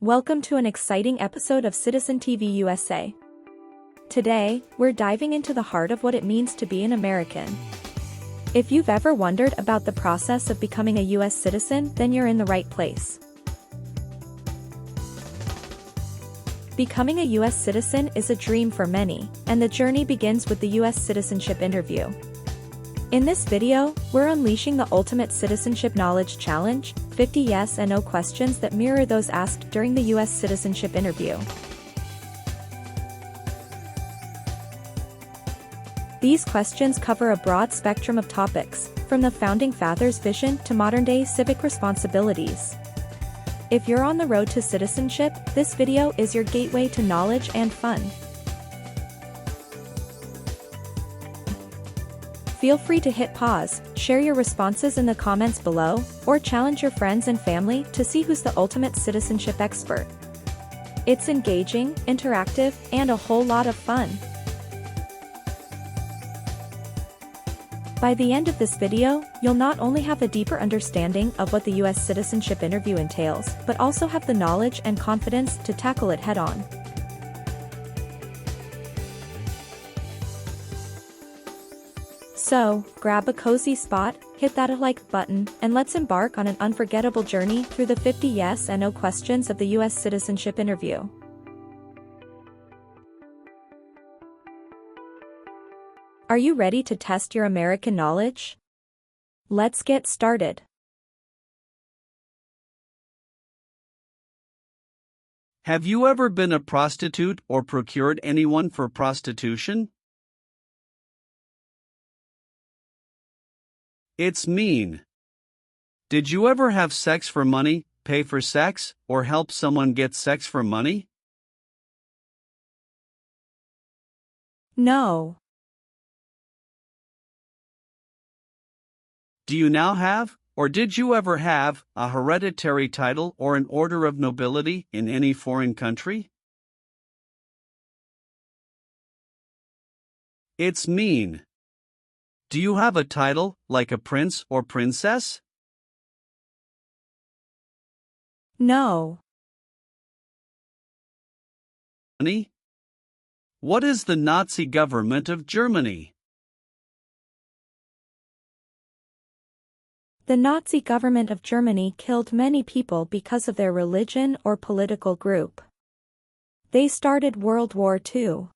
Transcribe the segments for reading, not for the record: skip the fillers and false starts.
Welcome to an exciting episode of Citizen TV USA. Today, we're diving into the heart of what it means to be an American. If you've ever wondered about the process of becoming a U.S. citizen, then you're in the right place. Becoming a U.S. citizen is a dream for many, and the journey begins with the U.S. citizenship interview. In this video, we're unleashing the ultimate citizenship knowledge challenge, 50 yes and no questions that mirror those asked during the U.S. citizenship interview. These questions cover a broad spectrum of topics, from the Founding Fathers' vision to modern-day civic responsibilities. If you're on the road to citizenship, this video is your gateway to knowledge and fun. Feel free to hit pause, share your responses in the comments below, or challenge your friends and family to see who's the ultimate citizenship expert. It's engaging, interactive, and a whole lot of fun. By the end of this video, you'll not only have a deeper understanding of what the U.S. citizenship interview entails, but also have the knowledge and confidence to tackle it head-on. So, grab a cozy spot, hit that like button, and let's embark on an unforgettable journey through the 50 yes and no questions of the U.S. citizenship interview. Are you ready to test your American knowledge? Let's get started. Have you ever been a prostitute or procured anyone for prostitution? It's mean. Did you ever have sex for money, pay for sex, or help someone get sex for money? No. Do you now have, or did you ever have, a hereditary title or an order of nobility in any foreign country? It's mean. Do you have a title, like a prince or princess? No. What is the Nazi government of Germany? The Nazi government of Germany killed many people because of their religion or political group. They started World War II.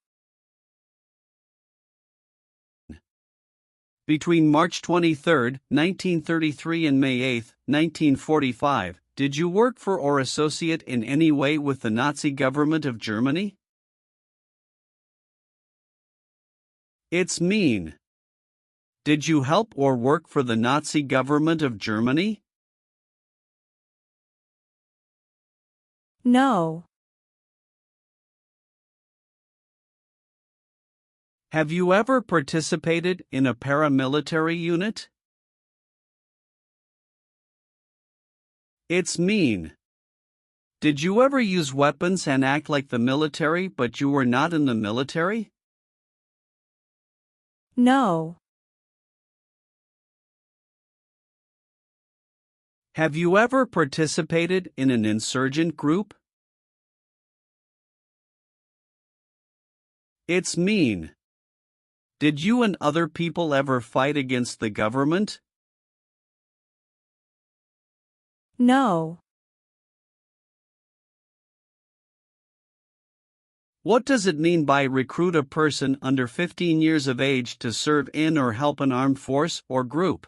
Between March 23, 1933 and May 8, 1945, did you work for or associate in any way with the Nazi government of Germany? It's mean. Did you help or work for the Nazi government of Germany? No. Have you ever participated in a paramilitary unit? It's mean. Did you ever use weapons and act like the military but you were not in the military? No. Have you ever participated in an insurgent group? It's mean. Did you and other people ever fight against the government? No. What does it mean by recruit a person under 15 years of age to serve in or help an armed force or group?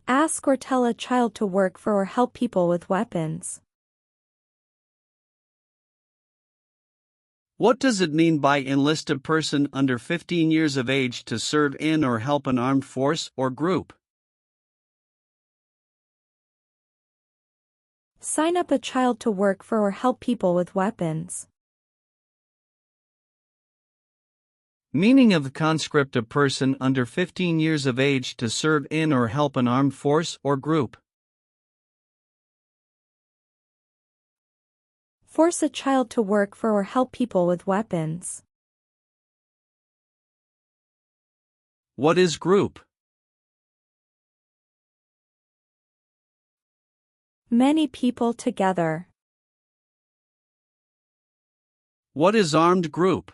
Ask or tell a child to work for or help people with weapons. What does it mean by enlist a person under 15 years of age to serve in or help an armed force or group? Sign up a child to work for or help people with weapons. Meaning of the conscript a person under 15 years of age to serve in or help an armed force or group. Force a child to work for or help people with weapons. What is group? Many people together. What is armed group?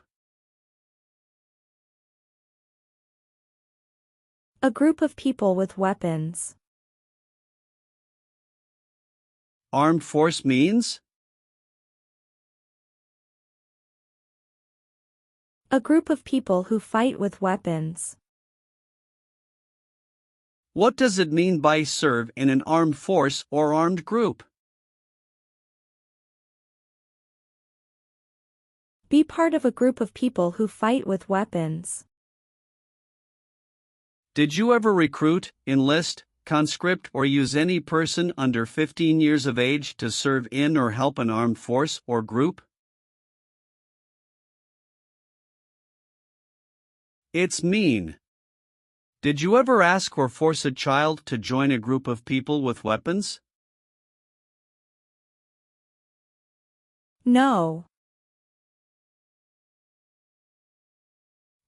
A group of people with weapons. Armed force means? A group of people who fight with weapons. What does it mean by serve in an armed force or armed group? Be part of a group of people who fight with weapons. Did you ever recruit, enlist, conscript, or use any person under 15 years of age to serve in or help an armed force or group? It's mean. Did you ever ask or force a child to join a group of people with weapons? No.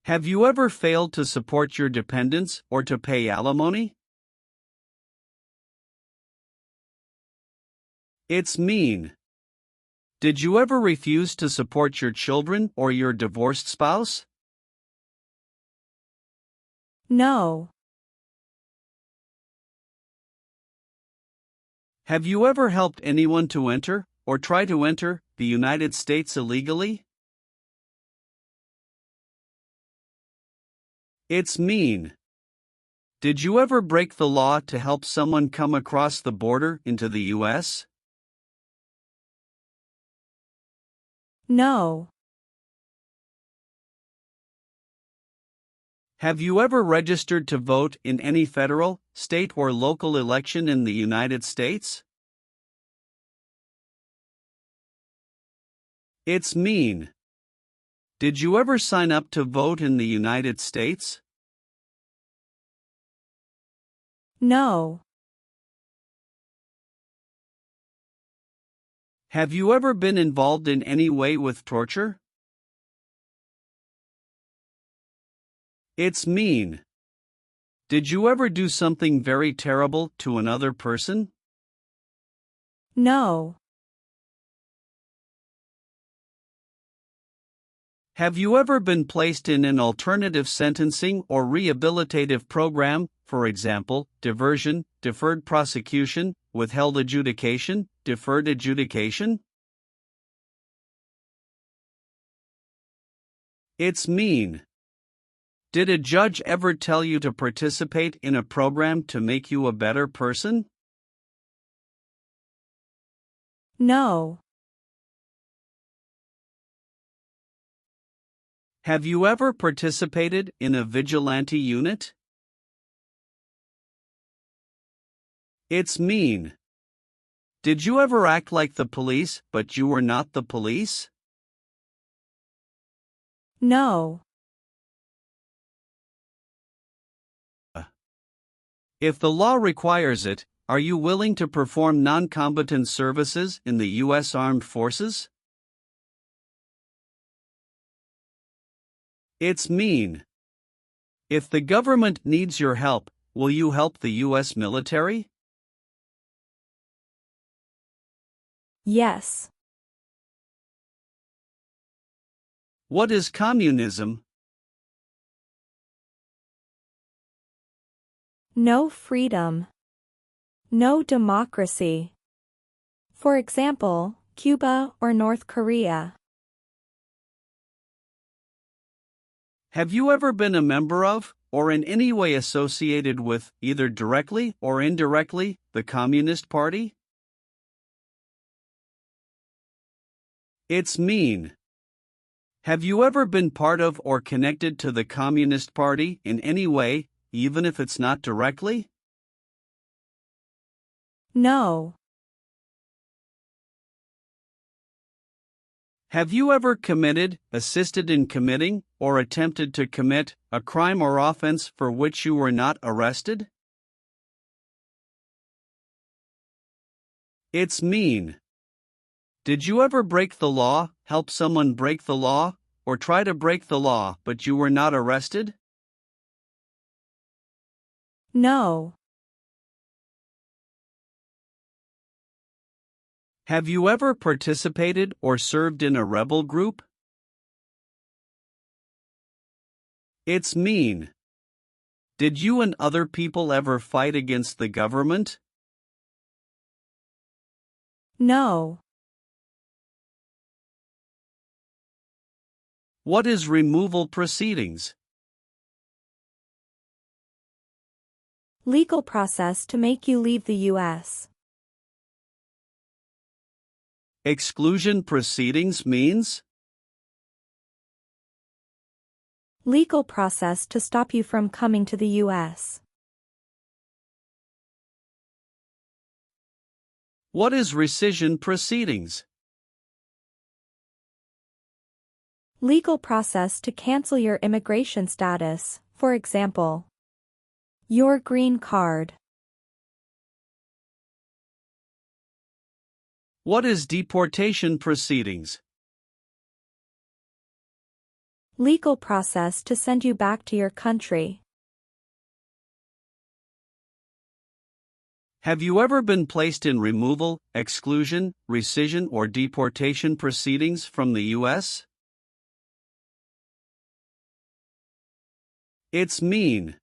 Have you ever failed to support your dependents or to pay alimony? It's mean. Did you ever refuse to support your children or your divorced spouse? No. Have you ever helped anyone to enter, or try to enter, the United States illegally? It's mean. Did you ever break the law to help someone come across the border into the U.S.? No. Have you ever registered to vote in any federal, state, or local election in the United States? It's mean. Did you ever sign up to vote in the United States? No. Have you ever been involved in any way with torture? It's mean. Did you ever do something very terrible to another person? No. Have you ever been placed in an alternative sentencing or rehabilitative program, for example, diversion, deferred prosecution, withheld adjudication, deferred adjudication? It's mean. Did a judge ever tell you to participate in a program to make you a better person? No. Have you ever participated in a vigilante unit? It's mean. Did you ever act like the police, but you were not the police? No. If the law requires it, are you willing to perform non-combatant services in the U.S. Armed Forces? It's mean. If the government needs your help, will you help the U.S. military? Yes. What is communism? No freedom. No democracy. For example, Cuba or North Korea. Have you ever been a member of, or in any way associated with, either directly or indirectly, the Communist Party? It's mean. Have you ever been part of or connected to the Communist Party in any way, even if it's not directly? No. Have you ever committed, assisted in committing, or attempted to commit a crime or offense for which you were not arrested? It's mean. Did you ever break the law, help someone break the law, or try to break the law but you were not arrested? No. Have you ever participated or served in a rebel group? It's mean. Did you and other people ever fight against the government? No. What is removal proceedings? Legal process to make you leave the U.S. Exclusion proceedings means? Legal process to stop you from coming to the U.S. What is rescission proceedings? Legal process to cancel your immigration status, for example, your green card. What is deportation proceedings? Legal process to send you back to your country. Have you ever been placed in removal, exclusion, rescission, or deportation proceedings from the U.S.? It's mean.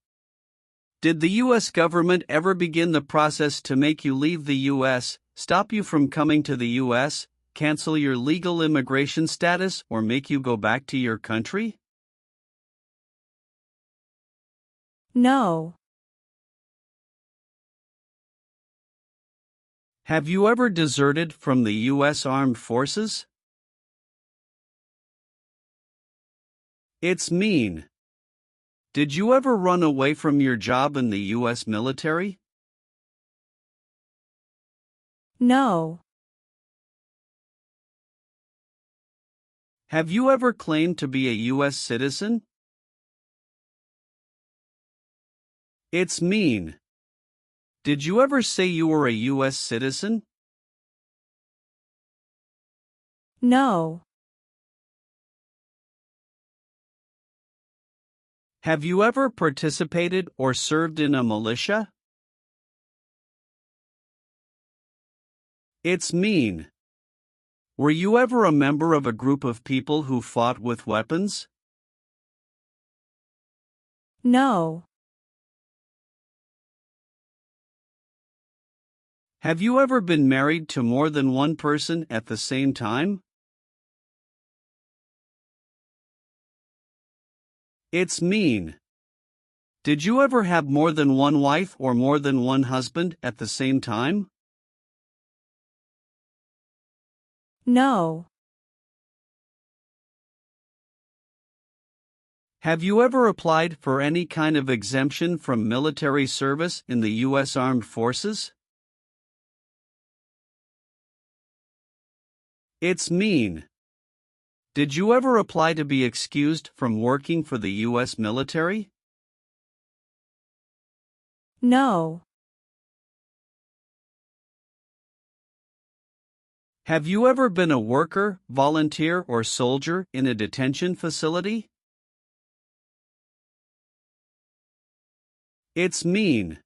Did the U.S. government ever begin the process to make you leave the U.S., stop you from coming to the U.S., cancel your legal immigration status, or make you go back to your country? No. Have you ever deserted from the U.S. Armed Forces? It's mean. Did you ever run away from your job in the U.S. military? No. Have you ever claimed to be a U.S. citizen? It's mean. Did you ever say you were a U.S. citizen? No. Have you ever participated or served in a militia? It's mean. Were you ever a member of a group of people who fought with weapons? No. Have you ever been married to more than one person at the same time? It's mean. Did you ever have more than one wife or more than one husband at the same time? No. Have you ever applied for any kind of exemption from military service in the U.S. Armed Forces? It's mean. Did you ever apply to be excused from working for the U.S. military? No. Have you ever been a worker, volunteer, or soldier in a detention facility? It's mean.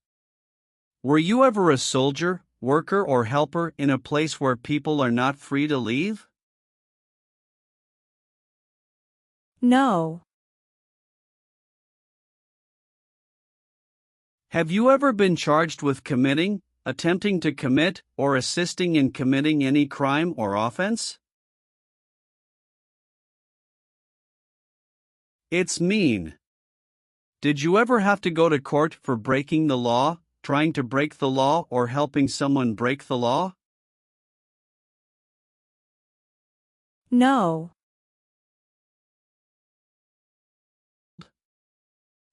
Were you ever a soldier, worker, or helper in a place where people are not free to leave? No. Have you ever been charged with committing, attempting to commit, or assisting in committing any crime or offense? It's mean. Did you ever have to go to court for breaking the law, trying to break the law, or helping someone break the law? No.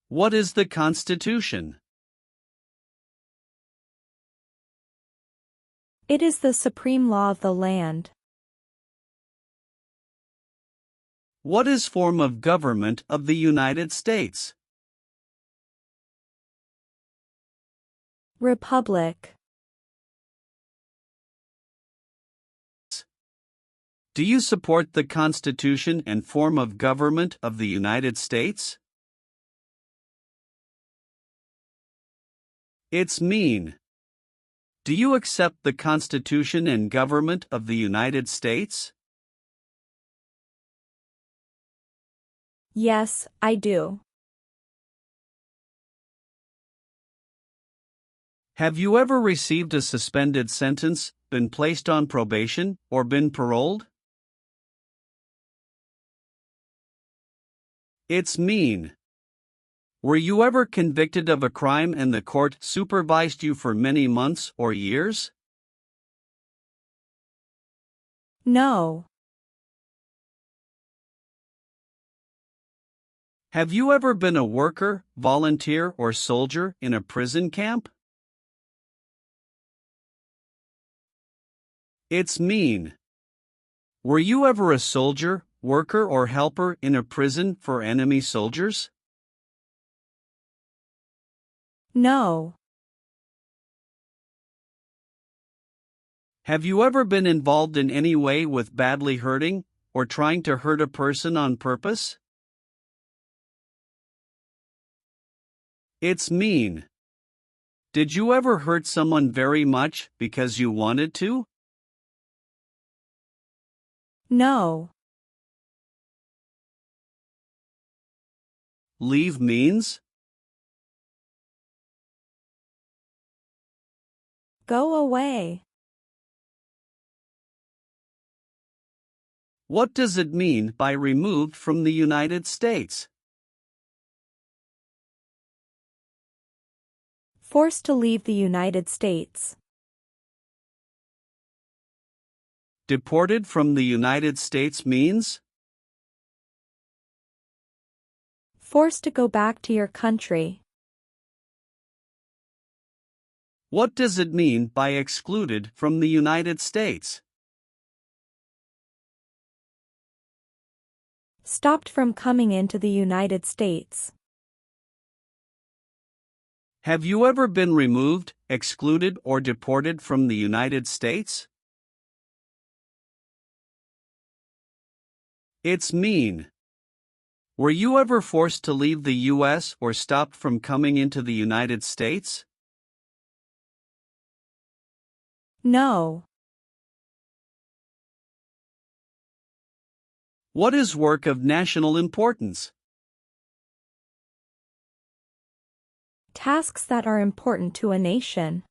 What is the Constitution? It is the supreme law of the land. What is form of government of the United States? Republic. Do you support the Constitution and form of government of the United States? It's mean. Do you accept the Constitution and government of the United States? Yes, I do. Have you ever received a suspended sentence, been placed on probation, or been paroled? It's mean. Were you ever convicted of a crime and the court supervised you for many months or years? No. Have you ever been a worker, volunteer, or soldier in a prison camp? It's mean. Were you ever a soldier, worker, or helper in a prison for enemy soldiers? No. Have you ever been involved in any way with badly hurting, or trying to hurt a person on purpose? It's mean. Did you ever hurt someone very much because you wanted to? No. Leave means? Go away. What does it mean by removed from the United States? Forced to leave the United States. Deported from the United States means? Forced to go back to your country. What does it mean by excluded from the United States? Stopped from coming into the United States. Have you ever been removed, excluded, or deported from the United States? It's mean. Were you ever forced to leave the U.S. or stopped from coming into the United States? No. What is work of national importance? Tasks that are important to a nation.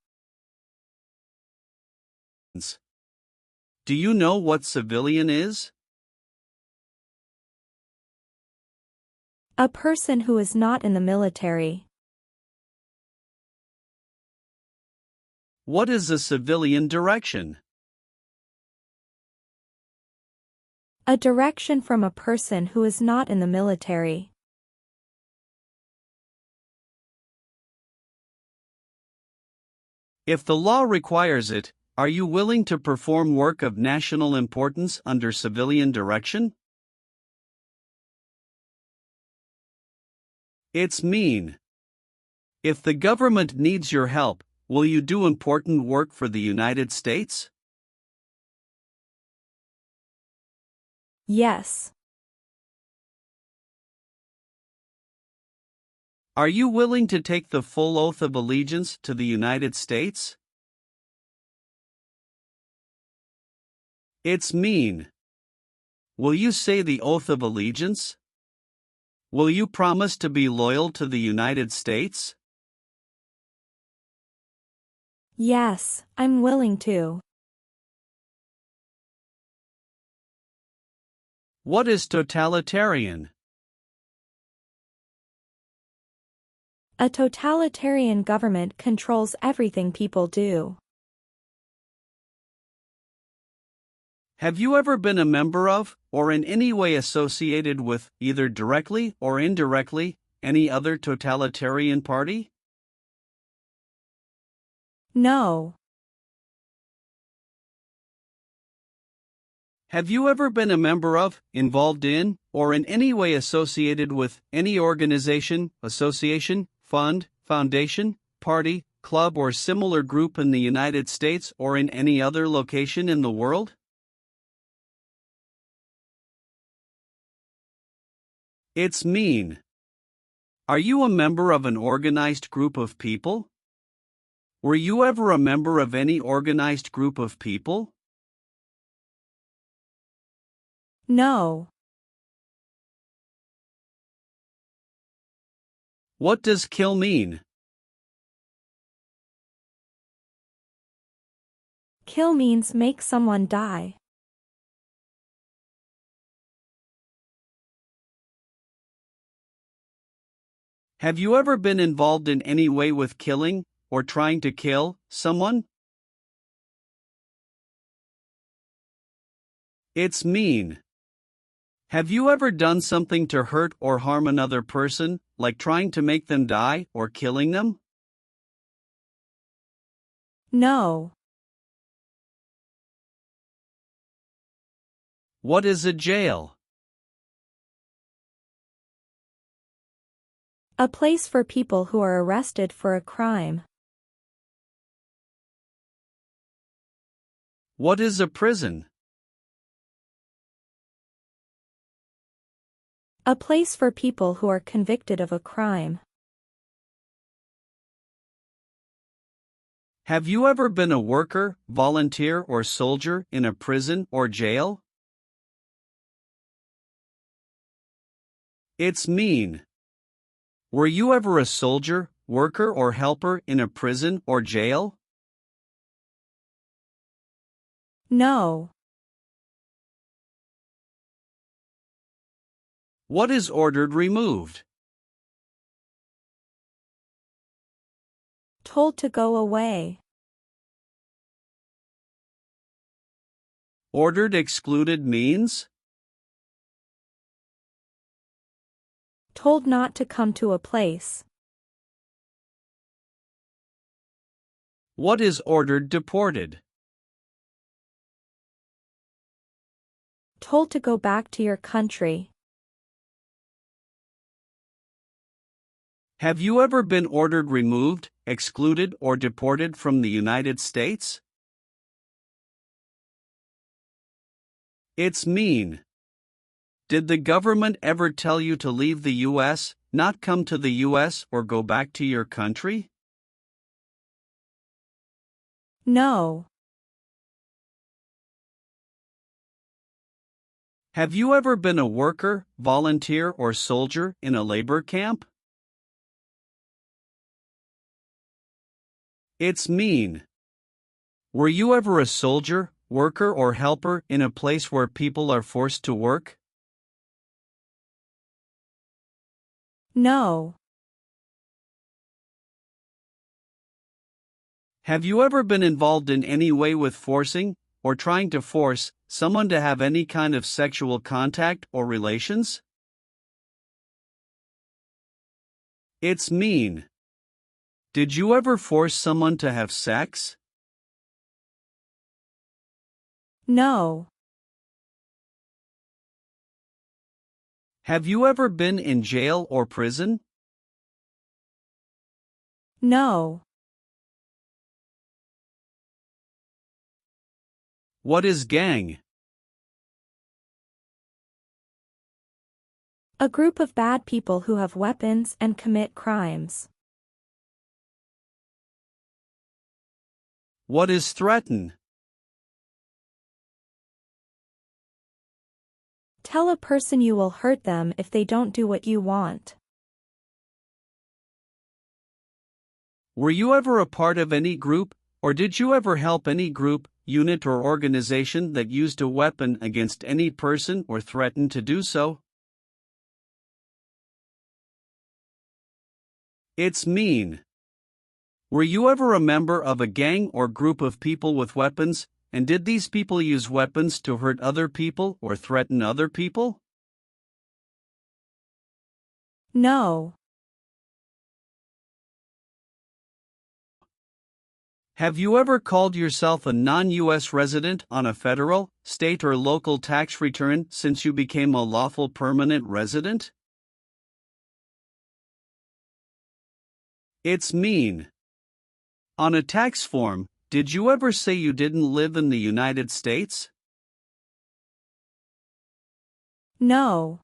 Do you know what civilian is? A person who is not in the military. What is a civilian direction? A direction from a person who is not in the military. If the law requires it, are you willing to perform work of national importance under civilian direction? It's mean. If the government needs your help, will you do important work for the United States? Yes. Are you willing to take the full oath of allegiance to the United States? It's mean. Will you say the oath of allegiance? Will you promise to be loyal to the United States? Yes, I'm willing to. What is totalitarian? A totalitarian government controls everything people do. Have you ever been a member of, or in any way associated with, either directly or indirectly, any other totalitarian party? No. Have you ever been a member of, involved in, or in any way associated with any organization, association, fund, foundation, party, club, or similar group in the United States or in any other location in the world? It's mean. Are you a member of an organized group of people? Were you ever a member of any organized group of people? No. What does kill mean? Kill means make someone die. Have you ever been involved in any way with killing, or trying to kill, someone? It's mean. Have you ever done something to hurt or harm another person, like trying to make them die or killing them? No. What is a jail? A place for people who are arrested for a crime. What is a prison? A place for people who are convicted of a crime. Have you ever been a worker, volunteer, or soldier in a prison or jail? It's mean. Were you ever a soldier, worker, or helper in a prison or jail? No. What is ordered removed? Told to go away. Ordered excluded means? Told not to come to a place. What is ordered deported? Told to go back to your country. Have you ever been ordered removed, excluded, or deported from the United States? It's mean. Did the government ever tell you to leave the U.S., not come to the U.S., or go back to your country? No. Have you ever been a worker, volunteer, or soldier in a labor camp? It's mean. Were you ever a soldier, worker, or helper in a place where people are forced to work? No. Have you ever been involved in any way with forcing, or trying to force, someone to have any kind of sexual contact or relations? It's mean. Did you ever force someone to have sex? No. Have you ever been in jail or prison? No. What is gang? A group of bad people who have weapons and commit crimes. What is threaten? Tell a person you will hurt them if they don't do what you want. Were you ever a part of any group, or did you ever help any group, unit, or organization that used a weapon against any person or threatened to do so? It's mean. Were you ever a member of a gang or group of people with weapons, and did these people use weapons to hurt other people or threaten other people? No. Have you ever called yourself a non-U.S. resident on a federal, state, or local tax return since you became a lawful permanent resident? It's mean. On a tax form, did you ever say you didn't live in the United States? No.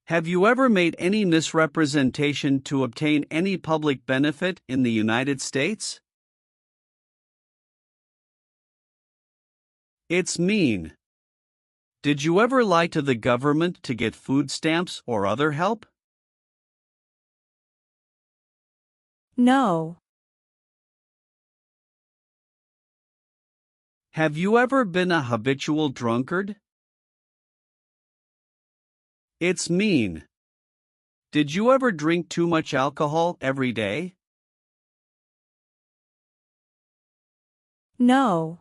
Have you ever made any misrepresentation to obtain any public benefit in the United States? It's mean. Did you ever lie to the government to get food stamps or other help? No. Have you ever been a habitual drunkard? It's mean. Did you ever drink too much alcohol every day? No.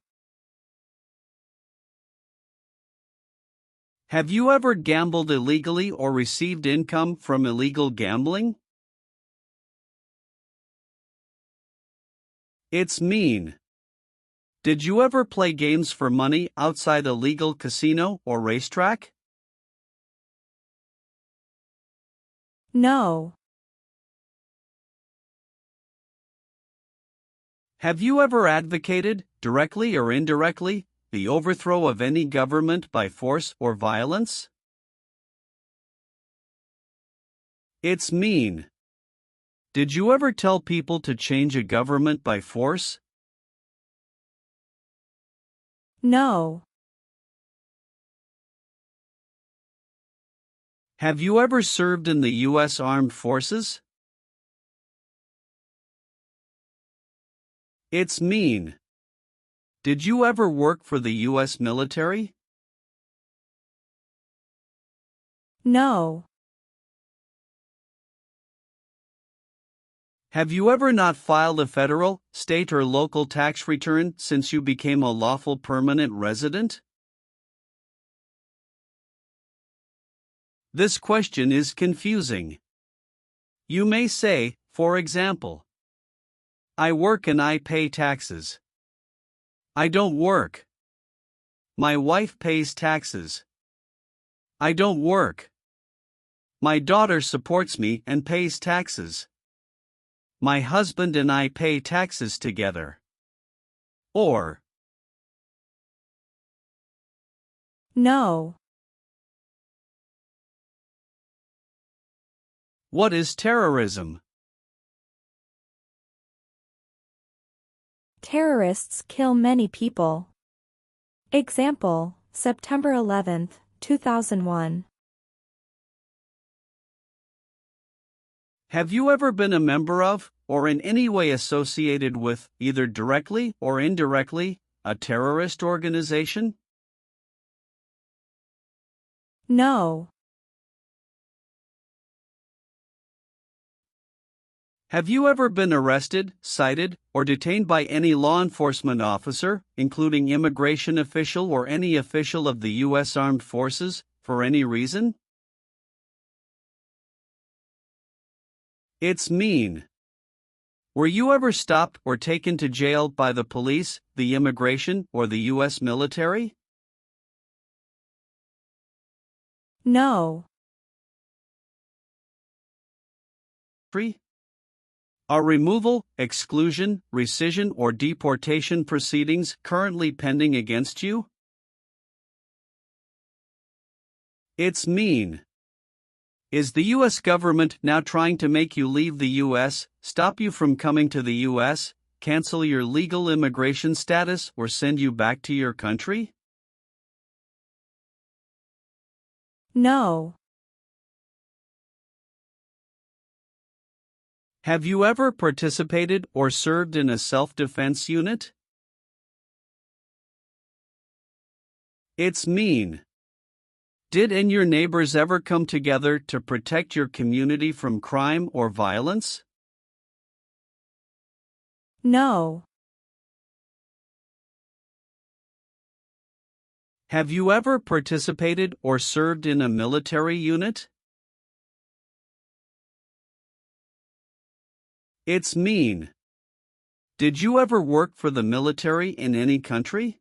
Have you ever gambled illegally or received income from illegal gambling? It's mean. Did you ever play games for money outside a legal casino or racetrack? No. Have you ever advocated, directly or indirectly, the overthrow of any government by force or violence? It's mean. Did you ever tell people to change a government by force? No. Have you ever served in the U.S. Armed Forces? It's mean. Did you ever work for the U.S. military? No. Have you ever not filed a federal, state, or local tax return since you became a lawful permanent resident? This question is confusing. You may say, for example, I work and I pay taxes. I don't work. My wife pays taxes. I don't work. My daughter supports me and pays taxes. My husband and I pay taxes together. Or, No. what is terrorism? Terrorists kill many people. Example, September 11, 2001. Have you ever been a member of, or in any way associated with, either directly or indirectly, a terrorist organization? No. Have you ever been arrested, cited, or detained by any law enforcement officer, including immigration official or any official of the U.S. Armed Forces, for any reason? It's mean. Were you ever stopped or taken to jail by the police, the immigration, or the U.S. military? No. Are removal, exclusion, rescission, or deportation proceedings currently pending against you? It's mean. Is the U.S. government now trying to make you leave the U.S., stop you from coming to the U.S., cancel your legal immigration status, or send you back to your country? No. Have you ever participated or served in a self-defense unit? It's mean. Did and your neighbors ever come together to protect your community from crime or violence? No. Have you ever participated or served in a military unit? It's mean. Did you ever work for the military in any country?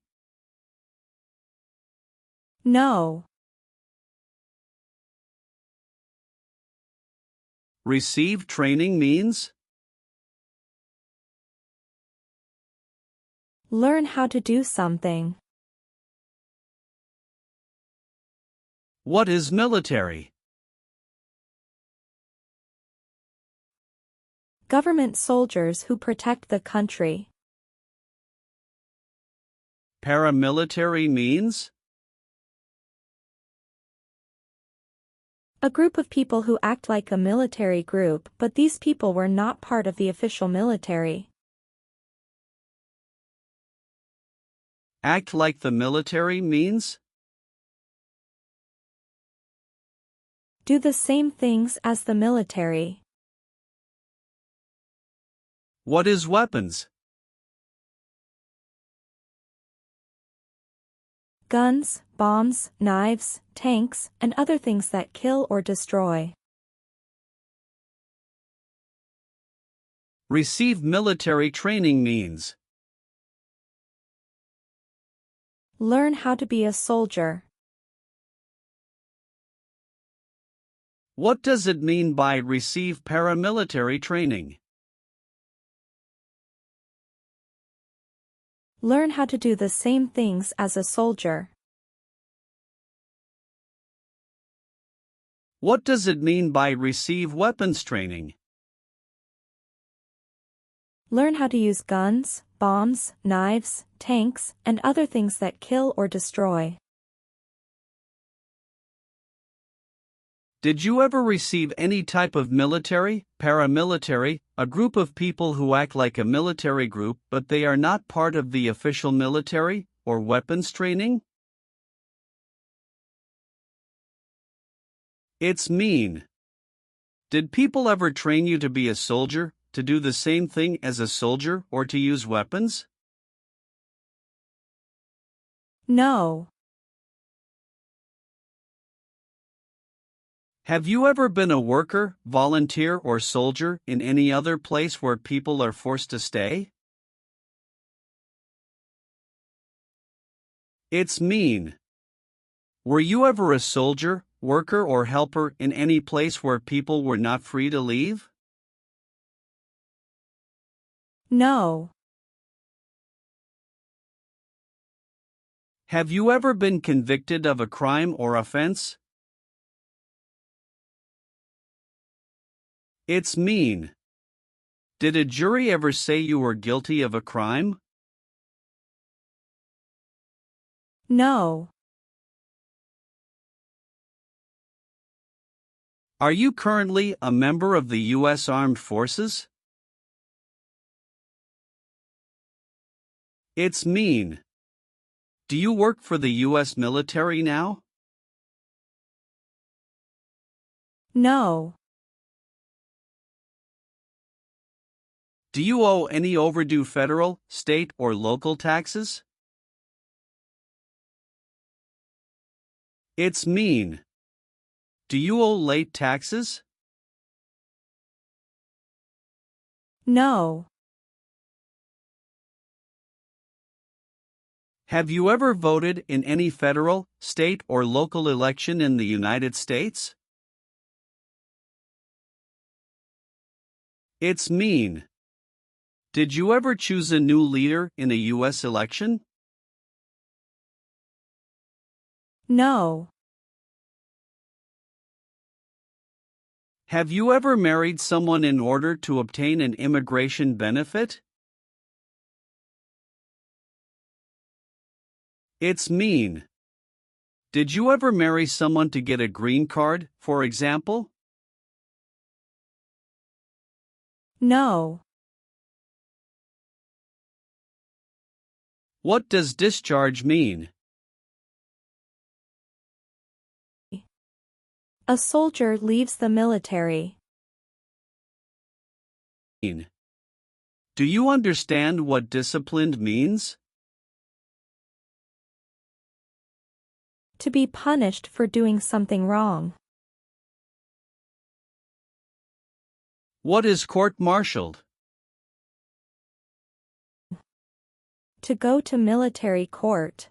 No. Receive training means? Learn how to do something. What is military? Government soldiers who protect the country. Paramilitary means? A group of people who act like a military group, but these people were not part of the official military. Act like the military means? Do the same things as the military. What is weapons? Guns, bombs, knives, tanks, and other things that kill or destroy. Receive military training means? Learn how to be a soldier. What does it mean by receive paramilitary training? Learn how to do the same things as a soldier. What does it mean by receive weapons training? Learn how to use guns, bombs, knives, tanks, and other things that kill or destroy. Did you ever receive any type of military, paramilitary, a group of people who act like a military group but they are not part of the official military, or weapons training? It's mean. Did people ever train you to be a soldier, to do the same thing as a soldier, or to use weapons? No. Have you ever been a worker, volunteer, or soldier in any other place where people are forced to stay? It's mean. Were you ever a soldier, worker, or helper in any place where people were not free to leave? No. Have you ever been convicted of a crime or offense? It's mean. Did a jury ever say you were guilty of a crime? No. Are you currently a member of the U.S. Armed Forces? It's mean. Do you work for the U.S. military now? No. Do you owe any overdue federal, state, or local taxes? It's mean. Do you owe late taxes? No. Have you ever voted in any federal, state, or local election in the United States? It's mean. Did you ever choose a new leader in a U.S. election? No. Have you ever married someone in order to obtain an immigration benefit? It's mean. Did you ever marry someone to get a green card, for example? No. What does discharge mean? A soldier leaves the military. Do you understand what disciplined means? To be punished for doing something wrong. What is court-martialed? To go to military court.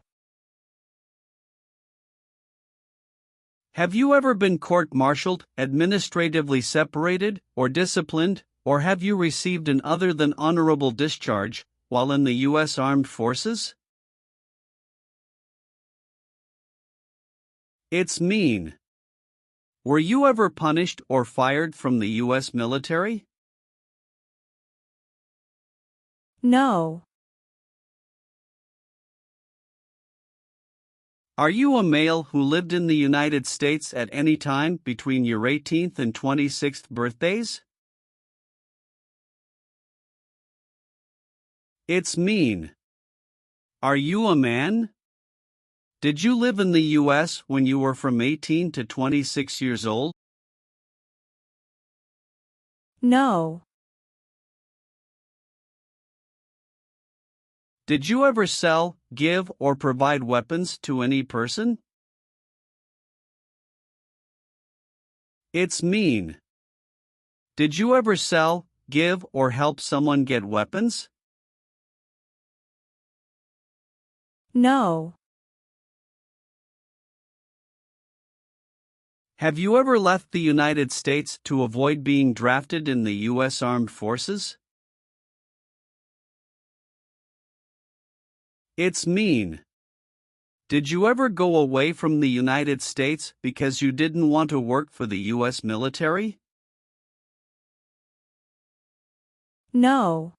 Have you ever been court-martialed, administratively separated, or disciplined, or have you received an other than honorable discharge while in the U.S. Armed Forces? It's mean. Were you ever punished or fired from the U.S. military? No. Are you a male who lived in the United States at any time between your 18th and 26th birthdays? It's mean. Are you a man? Did you live in the U.S. when you were from 18 to 26 years old? No. Did you ever sell, give, or provide weapons to any person? It's mean. Did you ever sell, give, or help someone get weapons? No. Have you ever left the United States to avoid being drafted in the U.S. Armed Forces? It's mean. Did you ever go away from the United States because you didn't want to work for the U.S. military? No.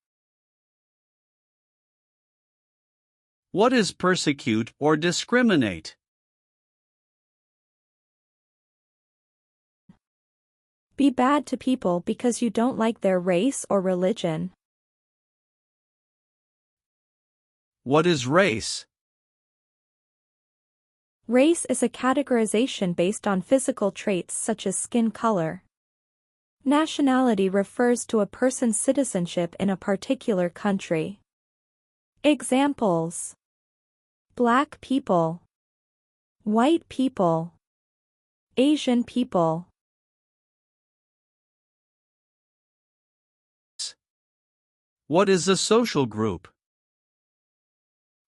What is persecute or discriminate? Be bad to people because you don't like their race or religion. What is race? Race is a categorization based on physical traits such as skin color. Nationality refers to a person's citizenship in a particular country. Examples: Black people, white people, Asian people. What is a social group?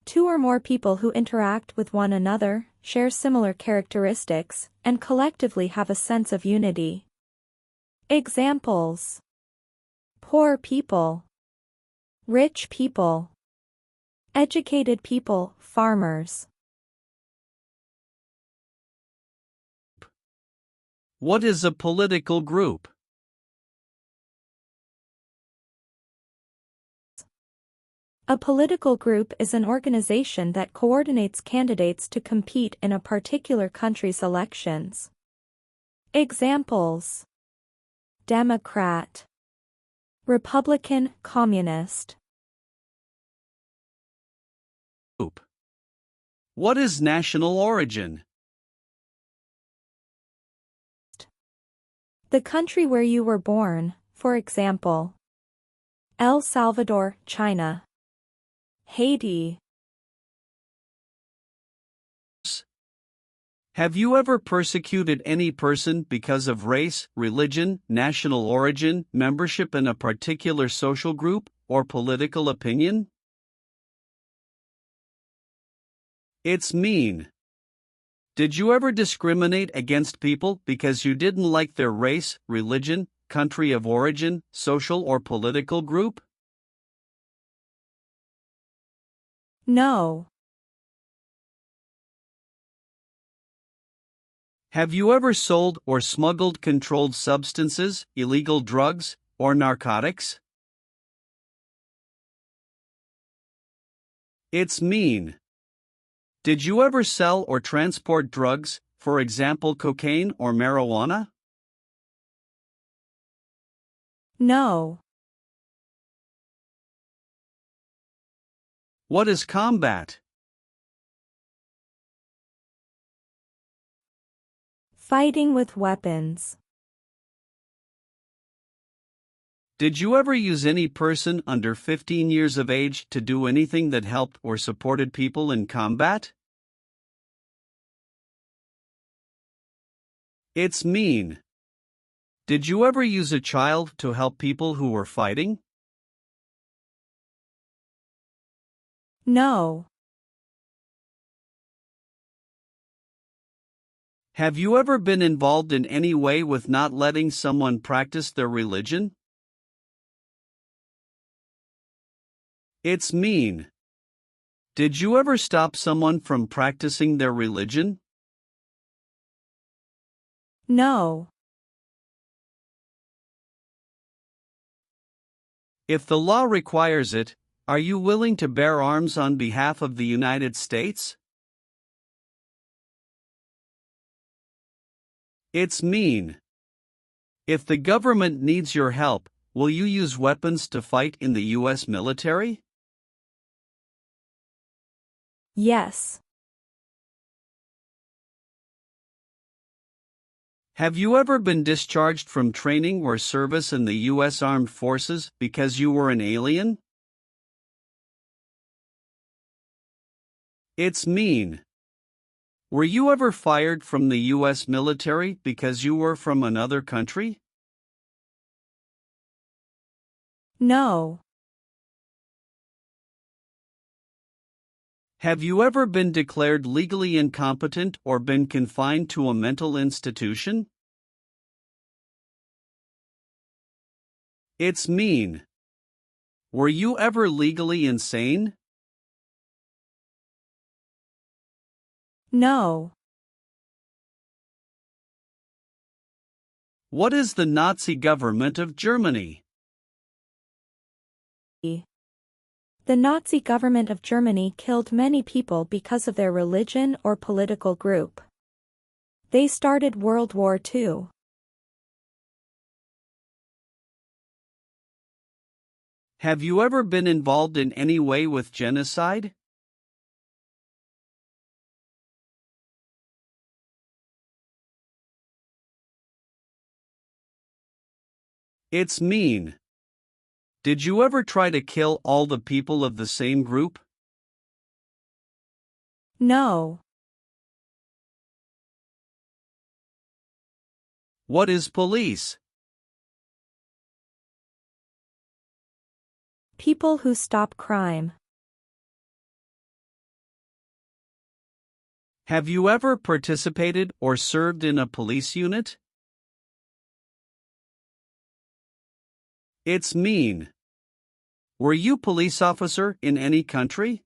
Two or more people who interact with one another, share similar characteristics, and collectively have a sense of unity. Examples: poor people, rich people, educated people, farmers. What is a political group? A political group is an organization that coordinates candidates to compete in a particular country's elections. Examples: Democrat, Republican, Communist. What is national origin? The country where you were born, for example, El Salvador, China. Haiti. Have you ever persecuted any person because of race, religion, national origin, membership in a particular social group, or political opinion? It's mean. Did you ever discriminate against people because you didn't like their race, religion, country of origin, social or political group? No. Have you ever sold or smuggled controlled substances, illegal drugs, or narcotics? It's mean. Did you ever sell or transport drugs, for example cocaine or marijuana? No. What is combat? Fighting with weapons. Did you ever use any person under 15 years of age to do anything that helped or supported people in combat? It's mean. Did you ever use a child to help people who were fighting? No. Have you ever been involved in any way with not letting someone practice their religion? It's mean. Did you ever stop someone from practicing their religion? No. If the law requires it, Are you willing to bear arms on behalf of the United States? It's mean. If the government needs your help, will you use weapons to fight in the U.S. military? Yes. Have you ever been discharged from training or service in the U.S. Armed Forces because you were an alien? It's mean. Were you ever fired from the U.S. military because you were from another country? No. Have you ever been declared legally incompetent or been confined to a mental institution? It's mean. Were you ever legally insane? No. What is the Nazi government of Germany? The Nazi government of Germany killed many people because of their religion or political group. They started World War II. Have you ever been involved in any way with genocide? It's mean. Did you ever try to kill all the people of the same group? No. What is police? People who stop crime. Have you ever participated or served in a police unit? It's mean. Were you police officer in any country?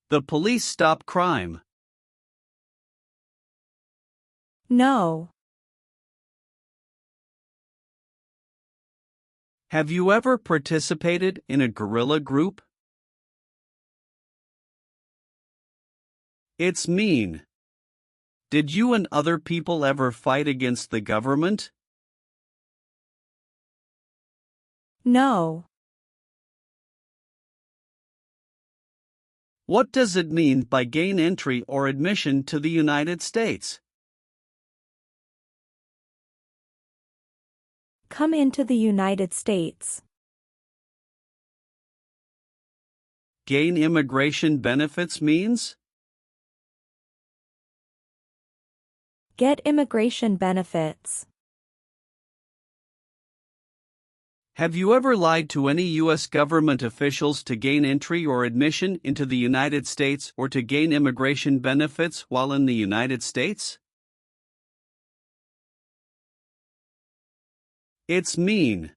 The police stop crime. No. Have you ever participated in a guerrilla group? It's mean. Did you and other people ever fight against the government? No. What does it mean by gain entry or admission to the United States? Come into the United States. Gain immigration benefits means? Get immigration benefits. Have you ever lied to any U.S. government officials to gain entry or admission into the United States or to gain immigration benefits while in the United States? It's mean.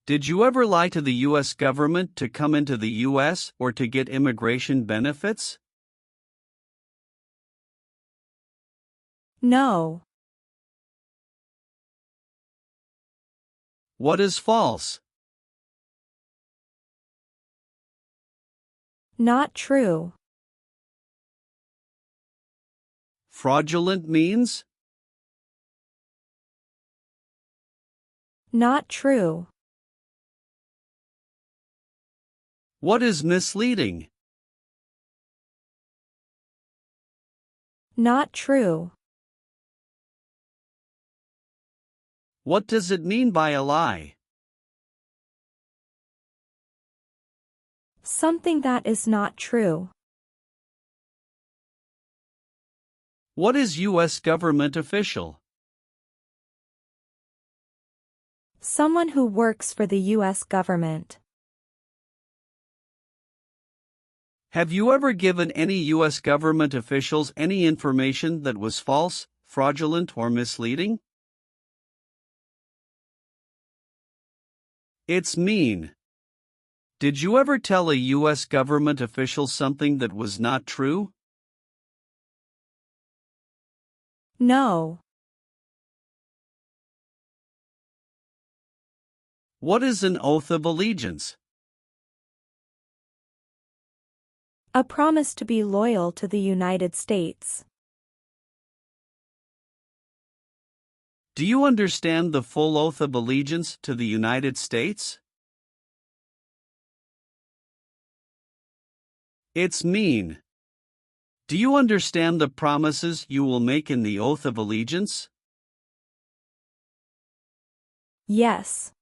Did you ever lie to the U.S. government to come into the U.S. or to get immigration benefits? No. What is false? Not true. Fraudulent means? Not true. What is misleading? Not true. What does it mean by a lie? Something that is not true. What is U.S. government official? Someone who works for the U.S. government. Have you ever given any U.S. government officials any information that was false, fraudulent, or misleading? It's mean. Did you ever tell a U.S. government official something that was not true? No. What is an oath of allegiance? A promise to be loyal to the United States. Do you understand the full oath of allegiance to the United States? It's mean. Do you understand the promises you will make in the oath of allegiance? Yes.